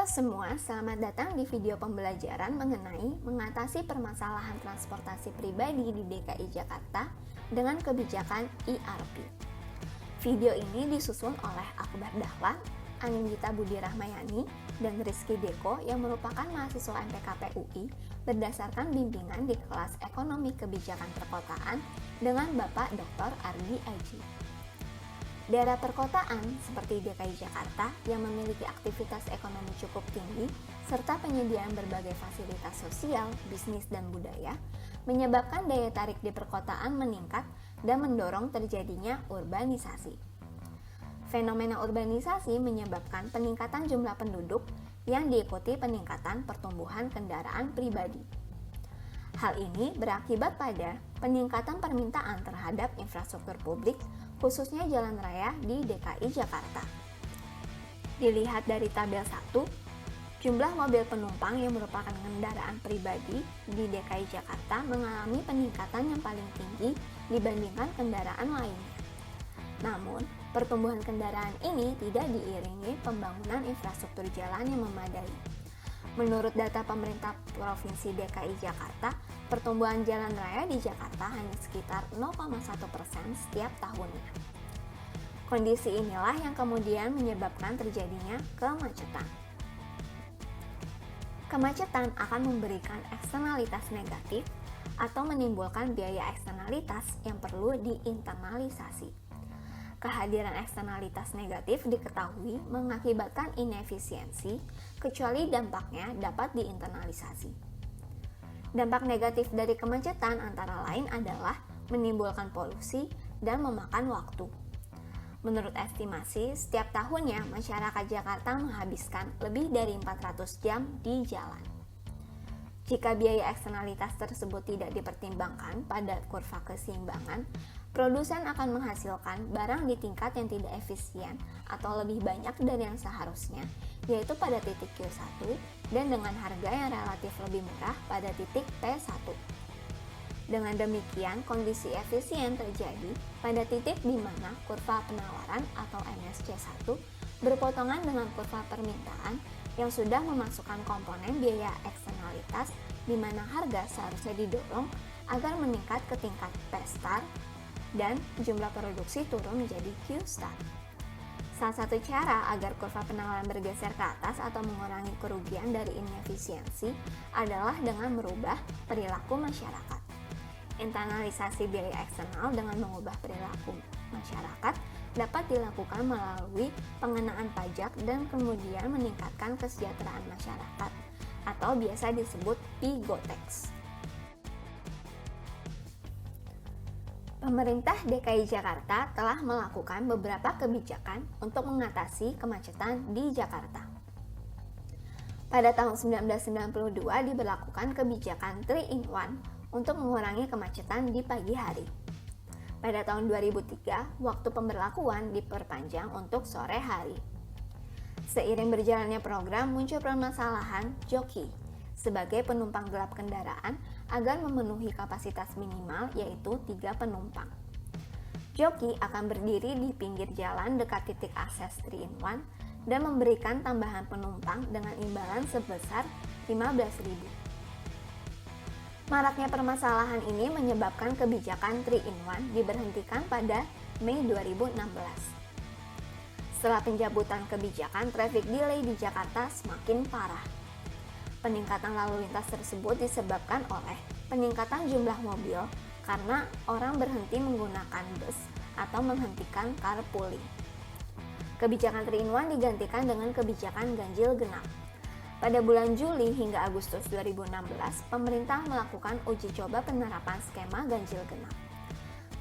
Halo semua, selamat datang di video pembelajaran mengenai mengatasi permasalahan transportasi pribadi di DKI Jakarta dengan kebijakan ERP. Video ini disusun oleh Akbar Dahlan, Anindita Budi Rahmayani, dan Rizky Deko yang merupakan mahasiswa MPKP UI berdasarkan bimbingan di kelas Ekonomi Kebijakan Perkotaan dengan Bapak Dr. Ardi Aji. Daerah perkotaan seperti DKI Jakarta yang memiliki aktivitas ekonomi cukup tinggi serta penyediaan berbagai fasilitas sosial, bisnis, dan budaya menyebabkan daya tarik di perkotaan meningkat dan mendorong terjadinya urbanisasi. Fenomena urbanisasi menyebabkan peningkatan jumlah penduduk yang diikuti peningkatan pertumbuhan kendaraan pribadi. Hal ini berakibat pada peningkatan permintaan terhadap infrastruktur publik, khususnya jalan raya di DKI Jakarta. Dilihat dari tabel 1, jumlah mobil penumpang yang merupakan kendaraan pribadi di DKI Jakarta mengalami peningkatan yang paling tinggi dibandingkan kendaraan lainnya. Namun, pertumbuhan kendaraan ini tidak diiringi pembangunan infrastruktur jalan yang memadai. Menurut data pemerintah Provinsi DKI Jakarta, pertumbuhan jalan raya di Jakarta hanya sekitar 0,1% setiap tahunnya. Kondisi inilah yang kemudian menyebabkan terjadinya kemacetan. Kemacetan akan memberikan eksternalitas negatif atau menimbulkan biaya eksternalitas yang perlu diinternalisasi. Kehadiran eksternalitas negatif diketahui mengakibatkan inefisiensi, kecuali dampaknya dapat diinternalisasi. Dampak negatif dari kemacetan antara lain adalah menimbulkan polusi dan memakan waktu. Menurut estimasi, setiap tahunnya masyarakat Jakarta menghabiskan lebih dari 400 jam di jalan. Jika biaya eksternalitas tersebut tidak dipertimbangkan pada kurva keseimbangan, produsen akan menghasilkan barang di tingkat yang tidak efisien atau lebih banyak dari yang seharusnya, yaitu pada titik Q1 dan dengan harga yang relatif lebih murah pada titik P1. Dengan demikian, kondisi efisien terjadi pada titik di mana kurva penawaran atau MSC1 berpotongan dengan kurva permintaan yang sudah memasukkan komponen biaya eksternalitas di mana harga seharusnya didorong agar meningkat ke tingkat P-star dan jumlah produksi turun menjadi Q-star. Salah satu cara agar kurva penawaran bergeser ke atas atau mengurangi kerugian dari inefisiensi adalah dengan merubah perilaku masyarakat. Internalisasi biaya eksternal dengan mengubah perilaku masyarakat dapat dilakukan melalui pengenaan pajak dan kemudian meningkatkan kesejahteraan masyarakat atau biasa disebut PIGO-tax. Pemerintah DKI Jakarta telah melakukan beberapa kebijakan untuk mengatasi kemacetan di Jakarta. Pada tahun 1992 diberlakukan kebijakan 3-in-1 untuk mengurangi kemacetan di pagi hari. Pada tahun 2003, waktu pemberlakuan diperpanjang untuk sore hari. Seiring berjalannya program, muncul permasalahan joki sebagai penumpang gelap kendaraan agar memenuhi kapasitas minimal yaitu 3 penumpang. Joki akan berdiri di pinggir jalan dekat titik akses 3-in-1 dan memberikan tambahan penumpang dengan imbalan sebesar 15.000. Maraknya permasalahan ini menyebabkan kebijakan 3-in-1 diberhentikan pada Mei 2016. Setelah pencabutan kebijakan, traffic delay di Jakarta semakin parah. Peningkatan lalu lintas tersebut disebabkan oleh peningkatan jumlah mobil karena orang berhenti menggunakan bus atau menghentikan carpooling. Kebijakan 3-in-1 digantikan dengan kebijakan ganjil genap. Pada bulan Juli hingga Agustus 2016, pemerintah melakukan uji coba penerapan skema ganjil genap.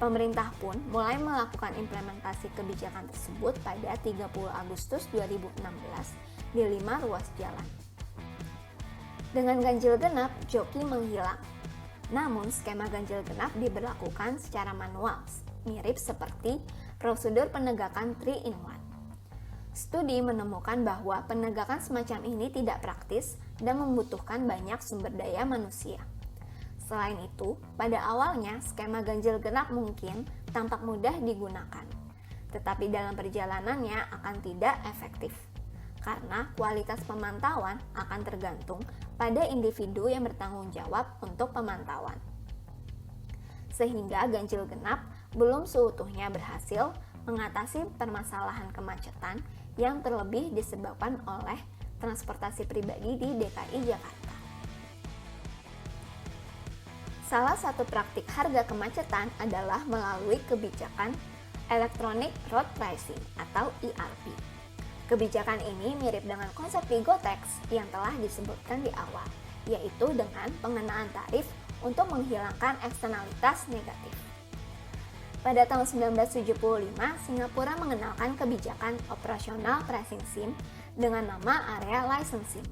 Pemerintah pun mulai melakukan implementasi kebijakan tersebut pada 30 Agustus 2016 di 5 ruas jalan. Dengan ganjil genap, joki menghilang. Namun, skema ganjil genap diberlakukan secara manual, mirip seperti prosedur penegakan 3-in-1. Studi menemukan bahwa penegakan semacam ini tidak praktis dan membutuhkan banyak sumber daya manusia. Selain itu, pada awalnya skema ganjil genap mungkin tampak mudah digunakan, tetapi dalam perjalanannya akan tidak efektif. karena kualitas pemantauan akan tergantung pada individu yang bertanggung jawab untuk pemantauan. Sehingga ganjil genap belum seutuhnya berhasil mengatasi permasalahan kemacetan yang terlebih disebabkan oleh transportasi pribadi di DKI Jakarta. Salah satu praktik harga kemacetan adalah melalui kebijakan Electronic Road Pricing atau ERP. Kebijakan ini mirip dengan konsep di GoTax yang telah disebutkan di awal, yaitu dengan pengenaan tarif untuk menghilangkan eksternalitas negatif. Pada tahun 1975, Singapura mengenalkan kebijakan operasional pricing SIM dengan nama Area Licensing.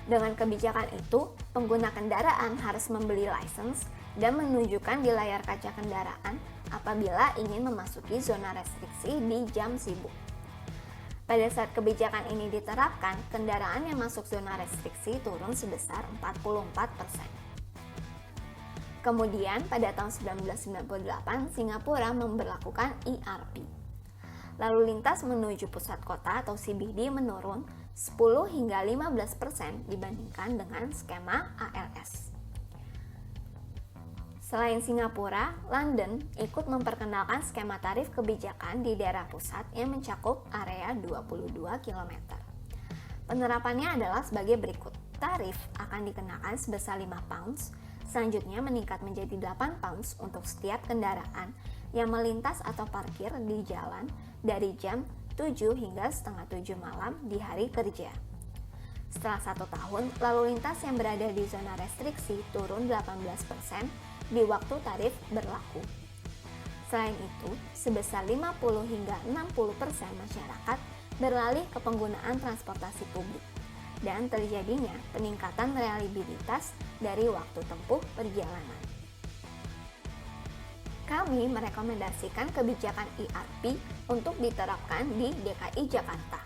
Dengan kebijakan itu, pengguna kendaraan harus membeli license dan menunjukkan di layar kaca kendaraan apabila ingin memasuki zona restriksi di jam sibuk. Pada saat kebijakan ini diterapkan, kendaraan yang masuk zona restriksi turun sebesar 44%. Kemudian pada tahun 1998, Singapura memberlakukan ERP. Lalu lintas menuju pusat kota atau CBD menurun 10 hingga 15% dibandingkan dengan skema ALS. Selain Singapura, London ikut memperkenalkan skema tarif kebijakan di daerah pusat yang mencakup area 22 km. Penerapannya adalah sebagai berikut. Tarif akan dikenakan sebesar 5 pounds, selanjutnya meningkat menjadi 8 pounds untuk setiap kendaraan yang melintas atau parkir di jalan dari jam 7 hingga setengah 7 malam di hari kerja. Setelah 1 tahun, lalu lintas yang berada di zona restriksi turun 18% di waktu tarif berlaku. Selain itu, sebesar 50 hingga 60% masyarakat beralih ke penggunaan transportasi publik dan terjadinya peningkatan reliabilitas dari waktu tempuh perjalanan. Kami merekomendasikan kebijakan ERP untuk diterapkan di DKI Jakarta,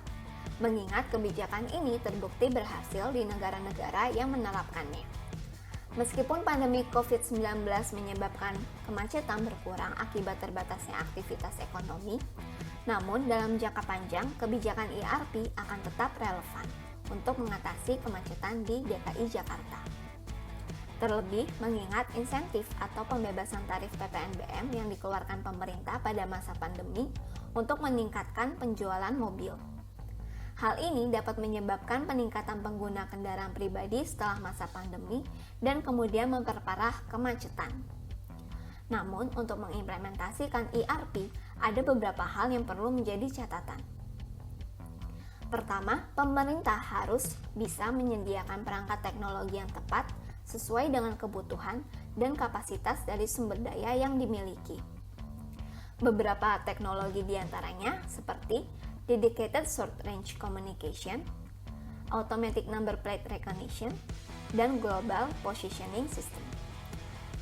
mengingat kebijakan ini terbukti berhasil di negara-negara yang menerapkannya. Meskipun pandemi COVID-19 menyebabkan kemacetan berkurang akibat terbatasnya aktivitas ekonomi, namun dalam jangka panjang kebijakan ERP akan tetap relevan untuk mengatasi kemacetan di DKI Jakarta. Terlebih mengingat insentif atau pembebasan tarif PPNBM yang dikeluarkan pemerintah pada masa pandemi untuk meningkatkan penjualan mobil. Hal ini dapat menyebabkan peningkatan pengguna kendaraan pribadi setelah masa pandemi dan kemudian memperparah kemacetan. Namun, untuk mengimplementasikan ERP, ada beberapa hal yang perlu menjadi catatan. Pertama, pemerintah harus bisa menyediakan perangkat teknologi yang tepat sesuai dengan kebutuhan dan kapasitas dari sumber daya yang dimiliki. Beberapa teknologi diantaranya seperti Dedicated Short Range Communication, Automatic Number Plate Recognition, dan Global Positioning System.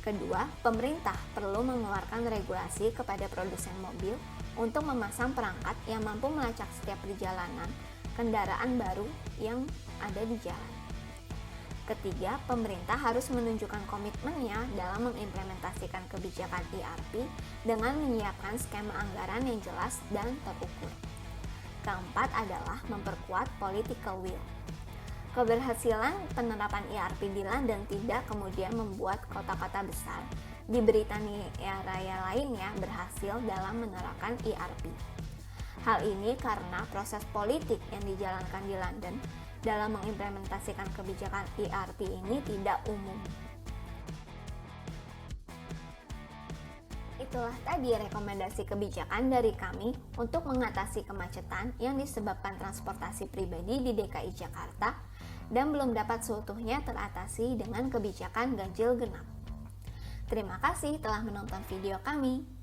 Kedua, pemerintah perlu mengeluarkan regulasi kepada produsen mobil untuk memasang perangkat yang mampu melacak setiap perjalanan kendaraan baru yang ada di jalan. Ketiga, pemerintah harus menunjukkan komitmennya dalam mengimplementasikan kebijakan ERP dengan menyiapkan skema anggaran yang jelas dan terukur. Keempat adalah memperkuat political will. Keberhasilan penerapan ERP di London tidak kemudian membuat kota-kota besar di Britania Raya lainnya berhasil dalam menerapkan ERP. Hal ini karena proses politik yang dijalankan di London dalam mengimplementasikan kebijakan ERP ini tidak umum. Itulah tadi rekomendasi kebijakan dari kami untuk mengatasi kemacetan yang disebabkan transportasi pribadi di DKI Jakarta dan belum dapat seutuhnya teratasi dengan kebijakan ganjil genap. Terima kasih telah menonton video kami.